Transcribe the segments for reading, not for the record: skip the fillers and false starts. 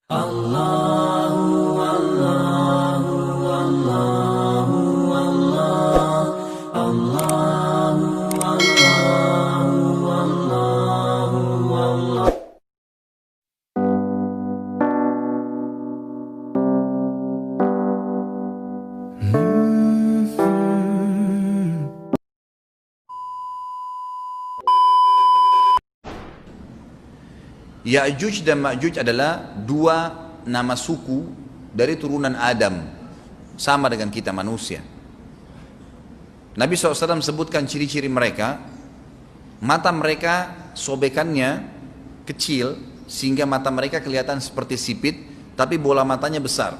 Allahu Allahu Allahu Allah Allahu Allahu Allahu Allah. Ya'juj dan Ma'juj adalah dua nama suku dari turunan Adam, sama dengan kita manusia. Nabi SAW sebutkan ciri-ciri mereka. Mata mereka sobekannya kecil sehingga mata mereka kelihatan seperti sipit, tapi bola matanya besar.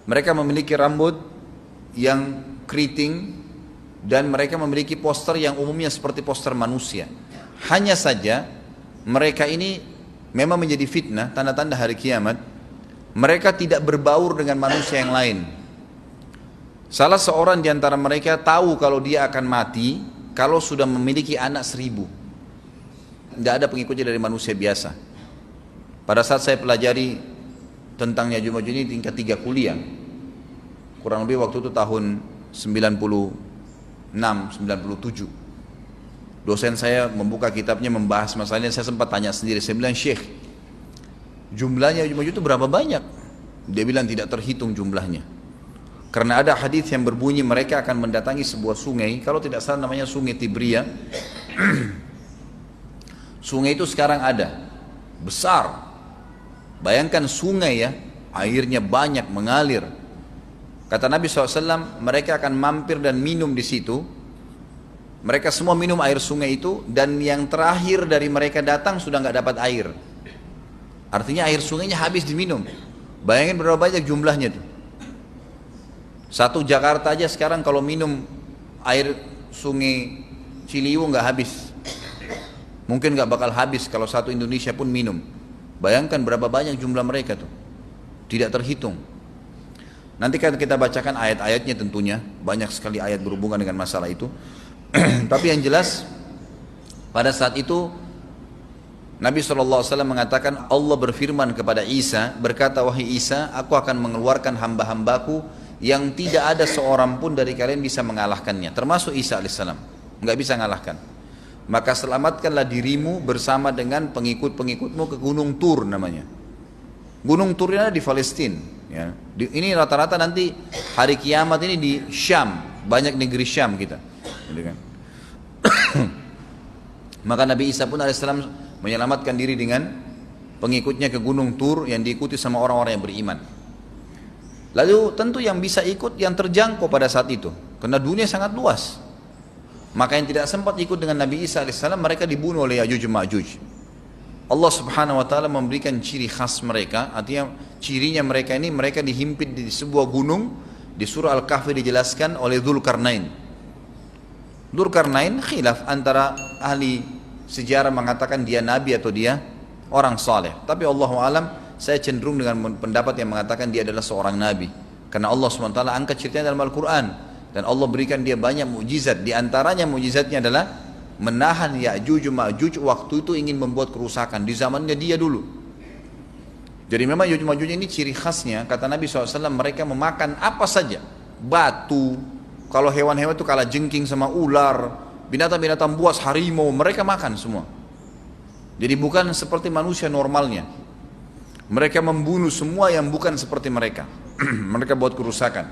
Mereka memiliki rambut yang keriting dan mereka memiliki poster yang umumnya seperti poster manusia. Hanya saja mereka ini memang menjadi fitnah, tanda-tanda hari kiamat. Mereka tidak berbaur dengan manusia yang lain. Salah seorang di antara mereka tahu kalau dia akan mati kalau sudah memiliki anak 1000. Tidak ada pengikutnya dari manusia biasa. Pada saat saya pelajari tentang Ya'juj Ma'juj ini tingkat 3 kuliah, kurang lebih waktu itu tahun 96, 97. Dosen saya membuka kitabnya membahas masalahnya. Saya sempat tanya sendiri, saya bilang, Syekh, jumlahnya Ya'juj Ma'juj itu berapa banyak? Dia bilang tidak terhitung jumlahnya. Karena ada hadis yang berbunyi mereka akan mendatangi sebuah sungai, kalau tidak salah namanya Sungai Tibria. Sungai itu sekarang ada, besar. Bayangkan sungai ya, airnya banyak mengalir. Kata Nabi SAW, mereka akan mampir dan minum di situ. Mereka semua minum air sungai itu, dan yang terakhir dari mereka datang sudah nggak dapat air. Artinya air sungainya habis diminum. Bayangin berapa banyak jumlahnya tuh. Satu Jakarta aja sekarang kalau minum air sungai Ciliwung nggak habis. Mungkin nggak bakal habis kalau satu Indonesia pun minum. Bayangkan berapa banyak jumlah mereka tuh. Tidak terhitung. Nanti kan kita bacakan ayat-ayatnya tentunya. Banyak sekali ayat berhubungan dengan masalah itu. Tapi yang jelas pada saat itu Nabi SAW mengatakan, Allah berfirman kepada Isa, berkata, wahai Isa, aku akan mengeluarkan hamba-hambaku yang tidak ada seorang pun dari kalian bisa mengalahkannya, termasuk Isa alaihissalam, nggak bisa mengalahkan. Maka selamatkanlah dirimu bersama dengan pengikut-pengikutmu ke Gunung Tur namanya. Gunung Tur ini di Palestina ya. Ini rata-rata nanti hari kiamat ini di Syam, banyak negeri Syam kita gitu kan. Maka Nabi Isa pun alaihissalam menyelamatkan diri dengan pengikutnya ke Gunung Tur yang diikuti sama orang-orang yang beriman. Lalu tentu yang bisa ikut yang terjangkau pada saat itu, karena dunia sangat luas. Maka yang tidak sempat ikut dengan Nabi Isa alaihissalam, mereka dibunuh oleh Ya'juj Ma'juj. Allah subhanahu wa ta'ala memberikan ciri khas mereka. Artinya cirinya mereka ini, mereka dihimpit di sebuah gunung. Di surah Al-Kahfi dijelaskan oleh Dzulkarnain. Dzulkarnain khilaf antara ahli sejarah mengatakan dia nabi atau dia orang saleh. Tapi Allahu alam, saya cenderung dengan pendapat yang mengatakan dia adalah seorang nabi. Karena Allah SWT angkat ceritanya dalam Al-Quran. Dan Allah berikan dia banyak mukjizat. Di antaranya mukjizatnya adalah menahan Ya'juj Ma'juj waktu itu ingin membuat kerusakan. Di zamannya dia dulu. Jadi memang Ya'juj Ma'juj ini ciri khasnya, kata Nabi SAW, mereka memakan apa saja. Batu, kalau hewan-hewan itu kalah jengking sama ular, binatang-binatang buas, harimau, mereka makan semua. Jadi bukan seperti manusia normalnya. Mereka membunuh semua yang bukan seperti mereka. Mereka buat kerusakan.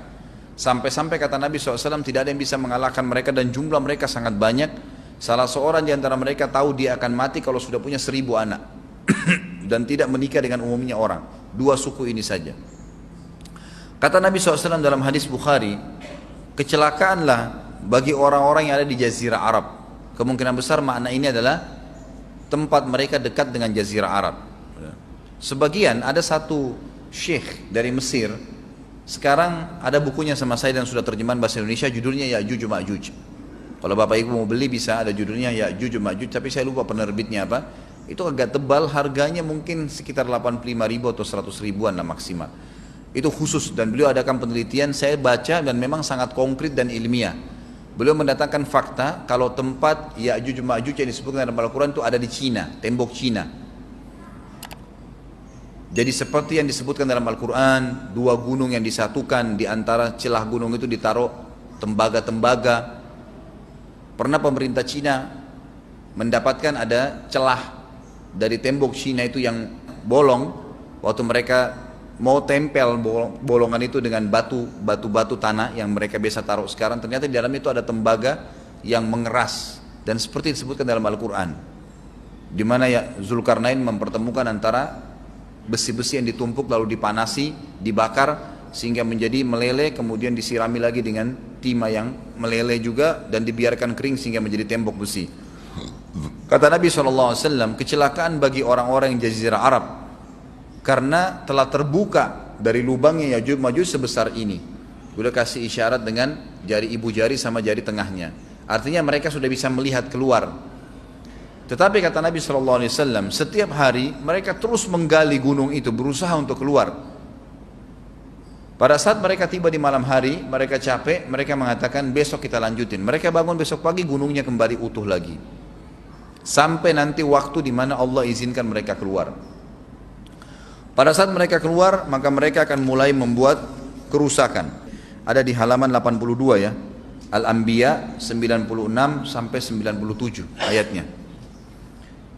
Sampai-sampai kata Nabi SAW tidak ada yang bisa mengalahkan mereka dan jumlah mereka sangat banyak. Salah seorang di antara mereka tahu dia akan mati kalau sudah punya 1000 anak. Dan tidak menikah dengan umumnya orang. 2 suku ini saja. Kata Nabi SAW dalam hadis Bukhari, kecelakaanlah bagi orang-orang yang ada di Jazirah Arab. Kemungkinan besar makna ini adalah tempat mereka dekat dengan Jazirah Arab. Sebagian, ada satu syekh dari Mesir, sekarang ada bukunya sama saya dan sudah terjemahan bahasa Indonesia, judulnya Ya'juj Ma'juj. Kalau Bapak Ibu mau beli bisa, ada judulnya Ya'juj Ma'juj, tapi saya lupa penerbitnya apa. Itu agak tebal, harganya mungkin sekitar 85.000 atau 100 ribuan lah maksimal. Itu khusus, dan beliau adakan penelitian, saya baca dan memang sangat konkret dan ilmiah. Beliau mendatangkan fakta kalau tempat Ya'juj Ma'juj yang disebutkan dalam Al-Quran itu ada di Cina, tembok Cina. Jadi seperti yang disebutkan dalam Al-Quran, dua gunung yang disatukan, di antara celah gunung itu ditaruh tembaga-tembaga. Pernah pemerintah Cina mendapatkan ada celah dari tembok Cina itu yang bolong, waktu mereka mau tempel bolongan itu dengan batu tanah yang mereka biasa taruh sekarang, ternyata di dalam itu ada tembaga yang mengeras, dan seperti disebutkan dalam Al-Quran, di mana ya Zulkarnain mempertemukan antara besi-besi yang ditumpuk lalu dipanasi, dibakar sehingga menjadi meleleh, kemudian disirami lagi dengan timah yang meleleh juga dan dibiarkan kering sehingga menjadi tembok besi. Kata Nabi SAW, kecelakaan bagi orang-orang yang Jazirah Arab karena telah terbuka dari lubangnya Ya'juj Ma'juj sebesar ini. Sudah kasih isyarat dengan jari ibu jari sama jari tengahnya. Artinya mereka sudah bisa melihat keluar. Tetapi kata Nabi SAW, setiap hari mereka terus menggali gunung itu, berusaha untuk keluar. Pada saat mereka tiba di malam hari, mereka capek, mereka mengatakan besok kita lanjutin. Mereka bangun besok pagi, gunungnya kembali utuh lagi. Sampai nanti waktu di mana Allah izinkan mereka keluar. Pada saat mereka keluar, maka mereka akan mulai membuat kerusakan. Ada di halaman 82 ya, Al-Anbiya 96 sampai 97 ayatnya.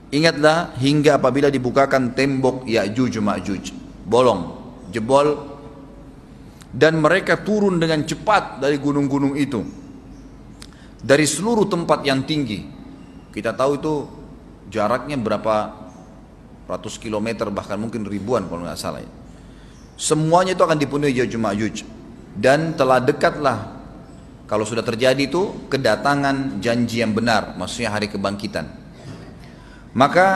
Ingatlah hingga apabila dibukakan tembok Ya'juj Ma'juj, bolong, jebol, dan mereka turun dengan cepat dari gunung-gunung itu, dari seluruh tempat yang tinggi. Kita tahu itu jaraknya berapa ratus kilometer, bahkan mungkin ribuan kalau nggak salah ya. Semuanya itu akan dipenuhi Ya'juj Ma'juj, dan telah dekatlah, kalau sudah terjadi itu, kedatangan janji yang benar, maksudnya hari kebangkitan. Maka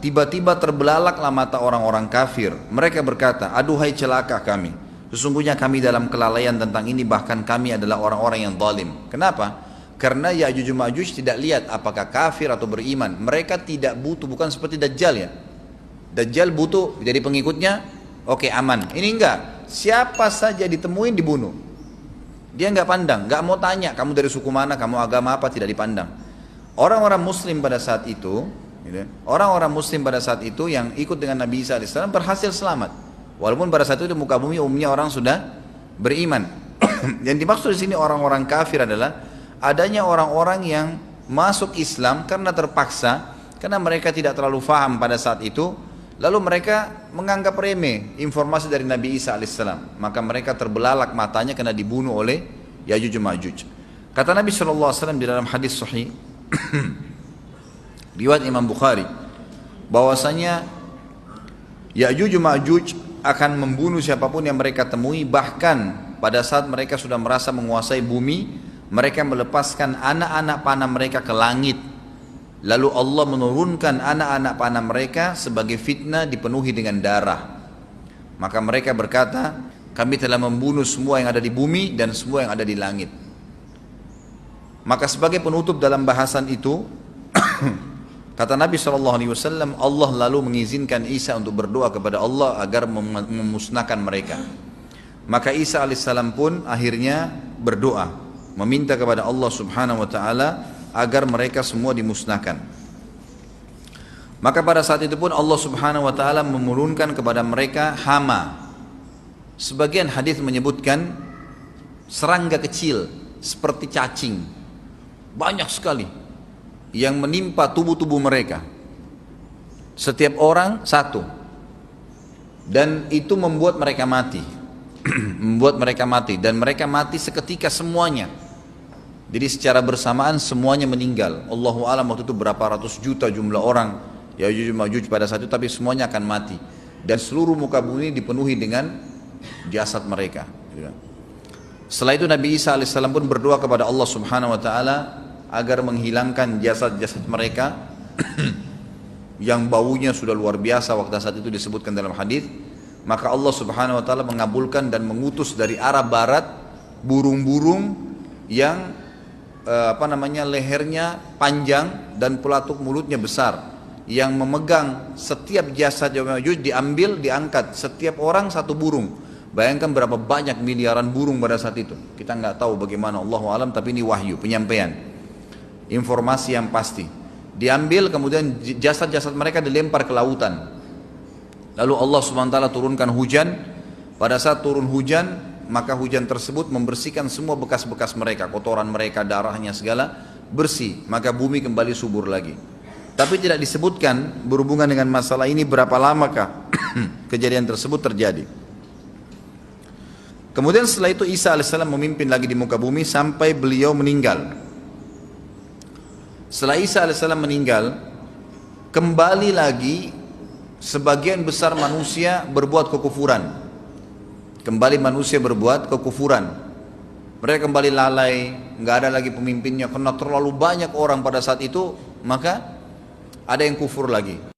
tiba-tiba terbelalaklah mata orang-orang kafir. Mereka berkata, aduhai celaka kami, sesungguhnya kami dalam kelalaian tentang ini, bahkan kami adalah orang-orang yang zalim. Kenapa? Karena Ya'juj Ma'juj tidak lihat apakah kafir atau beriman. Mereka tidak butuh, bukan seperti Dajjal ya. Dajjal butuh jadi pengikutnya, oke, aman. Ini enggak, siapa saja ditemuin dibunuh. Dia enggak pandang, enggak mau tanya kamu dari suku mana, kamu agama apa, tidak dipandang. Orang-orang muslim pada saat itu, orang-orang muslim pada saat itu yang ikut dengan Nabi Isa AS berhasil selamat. Walaupun pada saat itu di muka bumi umumnya orang sudah beriman. Yang dimaksud di sini orang-orang kafir adalah adanya orang-orang yang masuk Islam karena terpaksa, karena mereka tidak terlalu faham pada saat itu, lalu mereka menganggap remeh informasi dari Nabi Isa AS. Maka mereka terbelalak matanya karena dibunuh oleh Ya'juj Ma'juj. Kata Nabi SAW di dalam hadis sahih riwayat Imam Bukhari, bahwasanya Ya'juj Ma'juj akan membunuh siapapun yang mereka temui. Bahkan pada saat mereka sudah merasa menguasai bumi, mereka melepaskan anak-anak panah mereka ke langit, lalu Allah menurunkan anak-anak panah mereka sebagai fitnah dipenuhi dengan darah. Maka mereka berkata, kami telah membunuh semua yang ada di bumi dan semua yang ada di langit. Maka sebagai penutup dalam bahasan itu kata Nabi SAW, Allah lalu mengizinkan Isa untuk berdoa kepada Allah agar memusnahkan mereka. Maka Isa AS pun akhirnya berdoa, meminta kepada Allah Subhanahu Wa Taala agar mereka semua dimusnahkan. Maka pada saat itu pun Allah Subhanahu Wa Taala menurunkan kepada mereka hama. Sebagian hadis menyebutkan serangga kecil seperti cacing, banyak sekali yang menimpa tubuh-tubuh mereka, setiap orang satu, dan itu membuat mereka mati. Membuat mereka mati, dan mereka mati seketika semuanya. Jadi secara bersamaan semuanya meninggal. Allahu a'lam waktu itu berapa ratus juta jumlah orang Ya'juj Ma'juj pada saat itu, tapi semuanya akan mati, dan seluruh muka bumi dipenuhi dengan jasad mereka. Setelah itu Nabi Isa AS pun berdoa kepada Allah Subhanahu Wa Taala agar menghilangkan jasad-jasad mereka yang baunya sudah luar biasa waktu saat itu disebutkan dalam hadis. Maka Allah Subhanahu Wa Taala mengabulkan dan mengutus dari arah barat burung-burung yang lehernya panjang dan pelatuk mulutnya besar, yang memegang setiap jasad Ya'juj diambil, diangkat, setiap orang satu burung. Bayangkan berapa banyak miliaran burung pada saat itu. Kita nggak tahu bagaimana, Allahu a'lam, tapi ini wahyu, penyampaian informasi yang pasti. Diambil, kemudian jasad-jasad mereka dilempar ke lautan. Lalu Allah SWT turunkan hujan. Pada saat turun hujan, maka hujan tersebut membersihkan semua bekas-bekas mereka, kotoran mereka, darahnya segala bersih, maka bumi kembali subur lagi. Tapi tidak disebutkan berhubungan dengan masalah ini berapa lamakah kejadian tersebut terjadi. Kemudian setelah itu Isa alaihissalam memimpin lagi di muka bumi sampai beliau meninggal. Setelah Isa alaihissalam meninggal, kembali lagi sebagian besar manusia berbuat kekufuran. Kembali manusia berbuat kekufuran. Mereka kembali lalai, nggak ada lagi pemimpinnya karena terlalu banyak orang pada saat itu, maka ada yang kufur lagi.